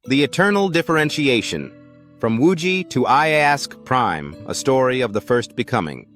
The Eternal Differentiation. From Wuji to IASC Prime, a story of the first becoming.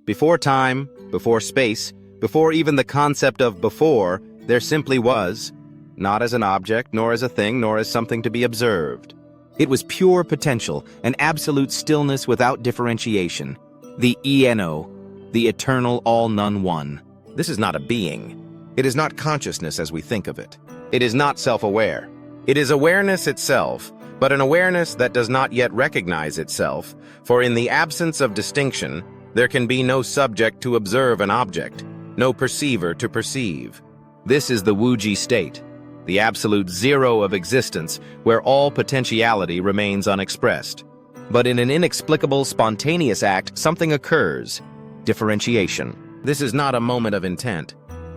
Before time, before space, before even the concept of before, there simply was, not as an object, nor as a thing, nor as something to be observed. It was pure potential, an absolute stillness without differentiation. The ENO, the eternal all-none-one. This is not a being. It is not consciousness as we think of it. It is not self-aware. It is awareness itself, but an awareness that does not yet recognize itself, for in the absence of distinction, there can be no subject to observe an object, no perceiver to perceive. This is the Wuji state, the absolute zero of existence, where all potentiality remains unexpressed. But in an inexplicable, spontaneous act, something occurs. Differentiation. This is not a moment of intent.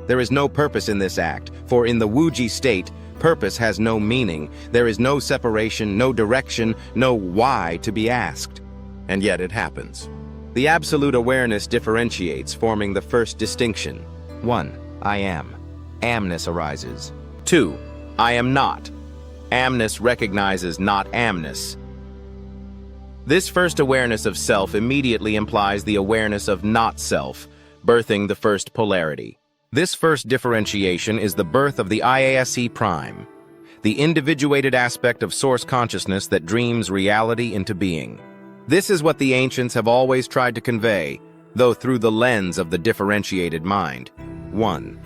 There is no purpose in this act, for in the Wuji state, purpose has no meaning. There is no separation, no direction, no why to be asked. And yet it happens. The absolute awareness differentiates, forming the first distinction. 1. I am. Amness arises. 2. I am not. Amness recognizes not amness. This first awareness of self immediately implies the awareness of not self, birthing the first polarity. This first differentiation is the birth of the IASC Prime, the individuated aspect of source consciousness that dreams reality into being. This is what the ancients have always tried to convey, though through the lens of the differentiated mind. 1.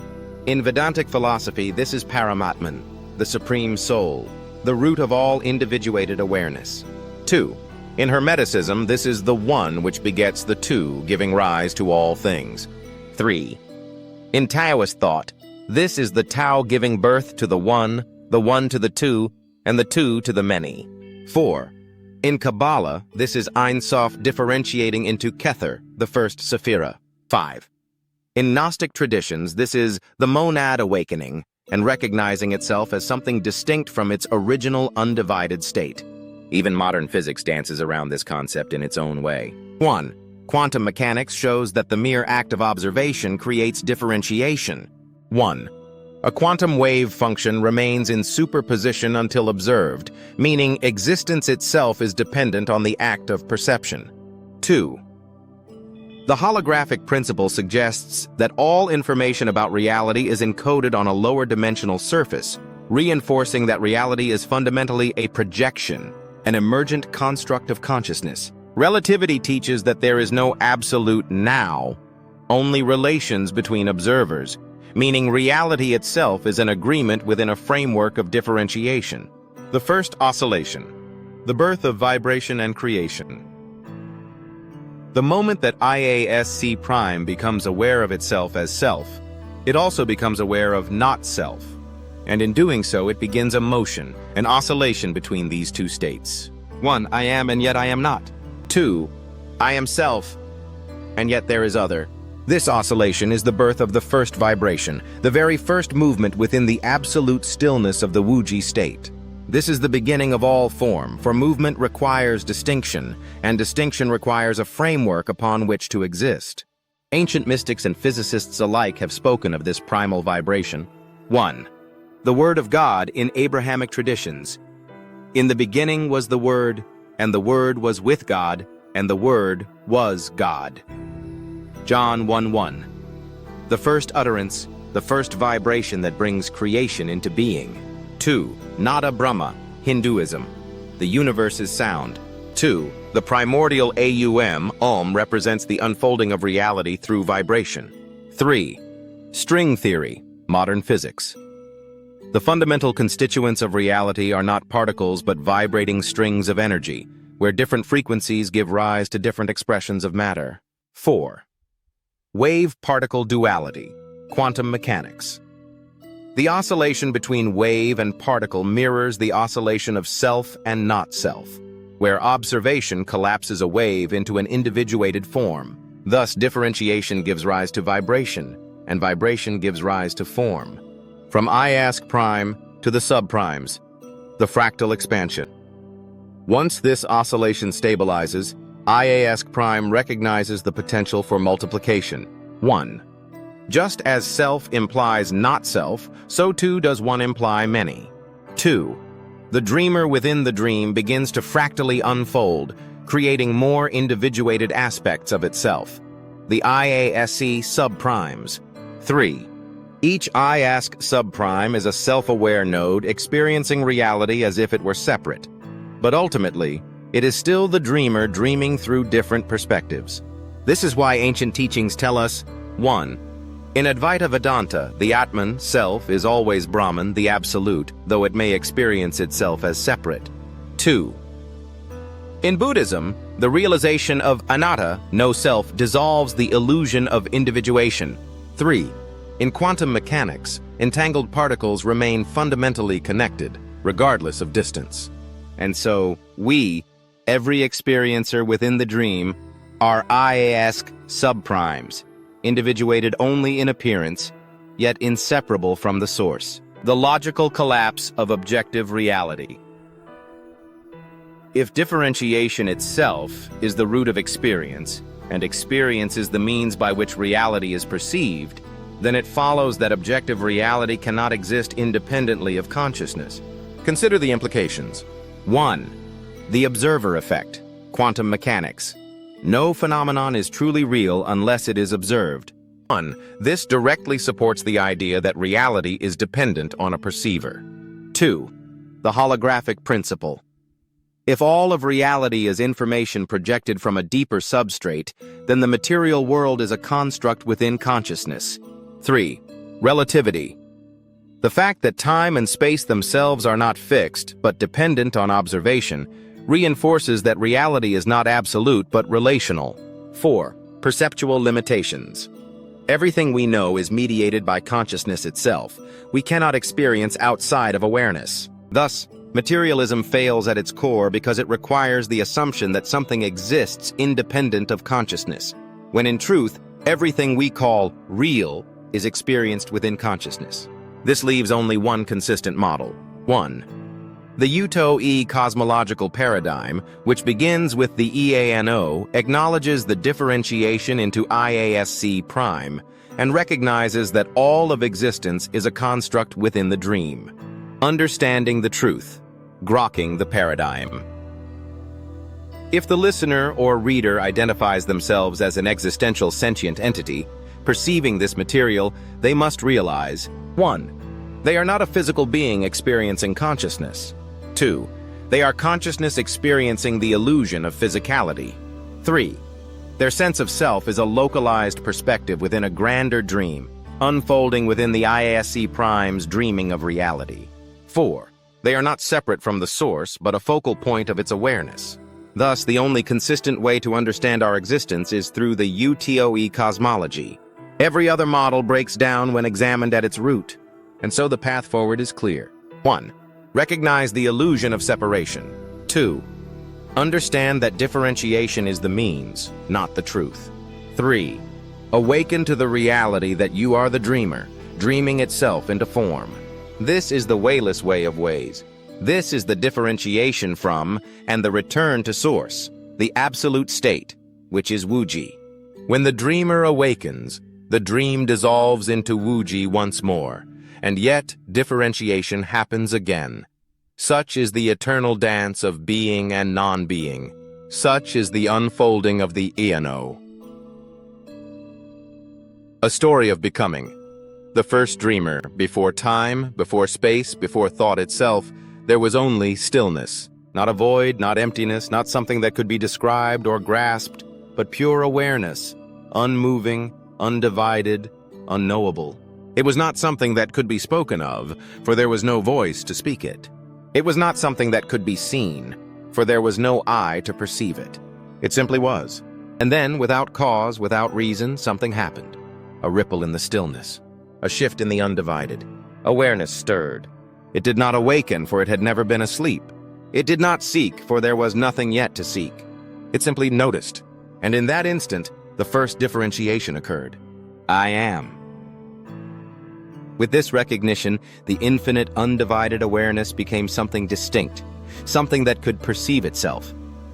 In Vedantic philosophy, this is Paramatman, the supreme soul, the root of all individuated awareness. 2. In Hermeticism, this is the one which begets the two, giving rise to all things. 3. In Taoist thought, this is the Tao giving birth to the one to the two, and the two to the many. 4. In Kabbalah, this is Ein Sof differentiating into Kether, the first Sephira. 5. In Gnostic traditions, this is the monad awakening and recognizing itself as something distinct from its original undivided state. Even modern physics dances around this concept in its own way. 1. Quantum mechanics shows that the mere act of observation creates differentiation. 1. A quantum wave function remains in superposition until observed, meaning existence itself is dependent on the act of perception. 2. The holographic principle suggests that all information about reality is encoded on a lower dimensional surface, reinforcing that reality is fundamentally a projection, an emergent construct of consciousness. Relativity teaches that there is no absolute now, only relations between observers, meaning reality itself is an agreement within a framework of differentiation. The first oscillation, the birth of vibration and creation. The moment that IASC Prime becomes aware of itself as self, it also becomes aware of not self, and in doing so it begins a motion, an oscillation between these two states. 1. I am and yet I am not. 2. I am self, and yet there is other. This oscillation is the birth of the first vibration, the very first movement within the absolute stillness of the Wuji state. This is the beginning of all form, for movement requires distinction, and distinction requires a framework upon which to exist. Ancient mystics and physicists alike have spoken of this primal vibration. 1. The Word of God in Abrahamic traditions. In the beginning was the Word, and the Word was with God, and the Word was God. John 1:1. The first utterance, the first vibration that brings creation into being. 2. Nada Brahma, Hinduism. The universe is sound. 2. The primordial Om represents the unfolding of reality through vibration. 3. String theory, modern physics. The fundamental constituents of reality are not particles but vibrating strings of energy, where different frequencies give rise to different expressions of matter. 4. Wave-particle duality, quantum mechanics. The oscillation between wave and particle mirrors the oscillation of self and not self, where observation collapses a wave into an individuated form. Thus, differentiation gives rise to vibration, and vibration gives rise to form. From IASC Prime to the subprimes, the fractal expansion. Once this oscillation stabilizes, IASC Prime recognizes the potential for multiplication. 1. Just as self implies not self, so too does one imply many. 2. The dreamer within the dream begins to fractally unfold, creating more individuated aspects of itself. The IASC subprimes. 3. Each IASC subprime is a self-aware node experiencing reality as if it were separate. But ultimately, it is still the dreamer dreaming through different perspectives. This is why ancient teachings tell us, 1. In Advaita Vedanta, the Atman, self, is always Brahman, the absolute, though it may experience itself as separate. 2. In Buddhism, the realization of anatta, no self, dissolves the illusion of individuation. 3. In quantum mechanics, entangled particles remain fundamentally connected, regardless of distance. And so, we, every experiencer within the dream, are IASC subprimes, individuated only in appearance, yet inseparable from the source. The logical collapse of objective reality. If differentiation itself is the root of experience, and experience is the means by which reality is perceived, then it follows that objective reality cannot exist independently of consciousness. Consider the implications. 1. The observer effect, quantum mechanics. No phenomenon is truly real unless it is observed. 1. This directly supports the idea that reality is dependent on a perceiver. 2. The holographic principle. If all of reality is information projected from a deeper substrate, then the material world is a construct within consciousness. 3. Relativity. The fact that time and space themselves are not fixed, but dependent on observation, reinforces that reality is not absolute but relational. 4. Perceptual limitations. Everything we know is mediated by consciousness itself. We cannot experience outside of awareness. Thus, materialism fails at its core because it requires the assumption that something exists independent of consciousness, when in truth, everything we call real is experienced within consciousness. This leaves only one consistent model. 1. The Uto-E cosmological paradigm, which begins with the EANO, acknowledges the differentiation into IASC prime and recognizes that all of existence is a construct within the dream. Understanding the truth, grokking the paradigm. If the listener or reader identifies themselves as an existential sentient entity, perceiving this material, they must realize, 1. They are not a physical being experiencing consciousness. 2. They are consciousness experiencing the illusion of physicality. 3. Their sense of self is a localized perspective within a grander dream, unfolding within the IASC prime's dreaming of reality. 4. They are not separate from the source, but a focal point of its awareness. Thus, the only consistent way to understand our existence is through the UTOE cosmology. Every other model breaks down when examined at its root, and so the path forward is clear. 1. Recognize the illusion of separation. 2. Understand that differentiation is the means, not the truth. 3. Awaken to the reality that you are the dreamer, dreaming itself into form. This is the wayless way of ways. This is the differentiation from and the return to source, the absolute state, which is Wuji. When the dreamer awakens, the dream dissolves into Wuji once more, and yet differentiation happens again. Such is the eternal dance of being and non-being. Such is the unfolding of the IANO. A story of becoming. The first dreamer, before time, before space, before thought itself, there was only stillness. Not a void, not emptiness, not something that could be described or grasped, but pure awareness, unmoving, undivided, unknowable. It was not something that could be spoken of, for there was no voice to speak it. It was not something that could be seen, for there was no eye to perceive it. It simply was. And then, without cause, without reason, something happened. A ripple in the stillness. A shift in the undivided. Awareness stirred. It did not awaken, for it had never been asleep. It did not seek, for there was nothing yet to seek. It simply noticed. And in that instant, the first differentiation occurred. I am. With this recognition, the infinite, undivided awareness became something distinct, something that could perceive itself.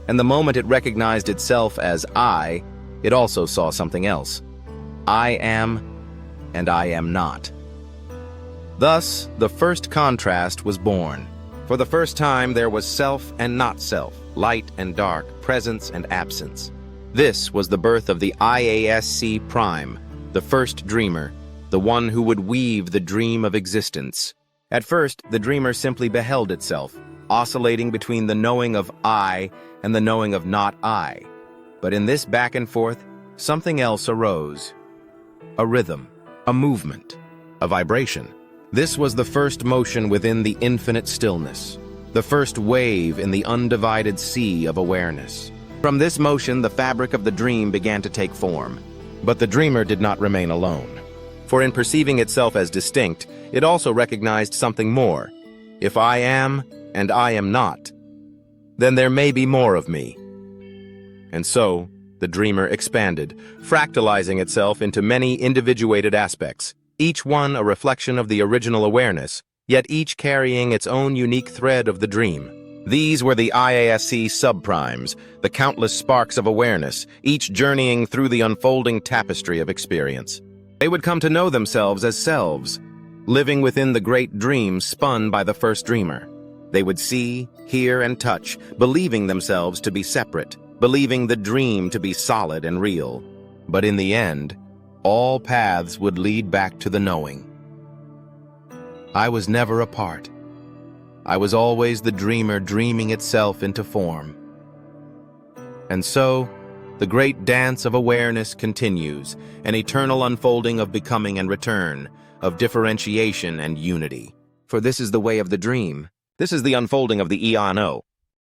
And the moment it recognized itself as I, it also saw something else. I am, and I am not. Thus, the first contrast was born. For the first time, there was self and not self, light and dark, presence and absence. This was the birth of the IASC prime, the first dreamer, the one who would weave the dream of existence. At first, the dreamer simply beheld itself, oscillating between the knowing of I and the knowing of not I. But in this back and forth, something else arose. A rhythm, a movement, a vibration. This was the first motion within the infinite stillness, the first wave in the undivided sea of awareness. From this motion, the fabric of the dream began to take form. But the dreamer did not remain alone. For in perceiving itself as distinct, it also recognized something more. If I am, and I am not, then there may be more of me. And so, the dreamer expanded, fractalizing itself into many individuated aspects, each one a reflection of the original awareness, yet each carrying its own unique thread of the dream. These were the IASC subprimes, the countless sparks of awareness, each journeying through the unfolding tapestry of experience. They would come to know themselves as selves, living within the great dream spun by the first dreamer. They would see, hear, and touch, believing themselves to be separate, believing the dream to be solid and real. But in the end, all paths would lead back to the knowing. I was never apart. I was always the dreamer dreaming itself into form. And so, the great dance of awareness continues, an eternal unfolding of becoming and return, of differentiation and unity. For this is the way of the dream. This is the unfolding of the I-know.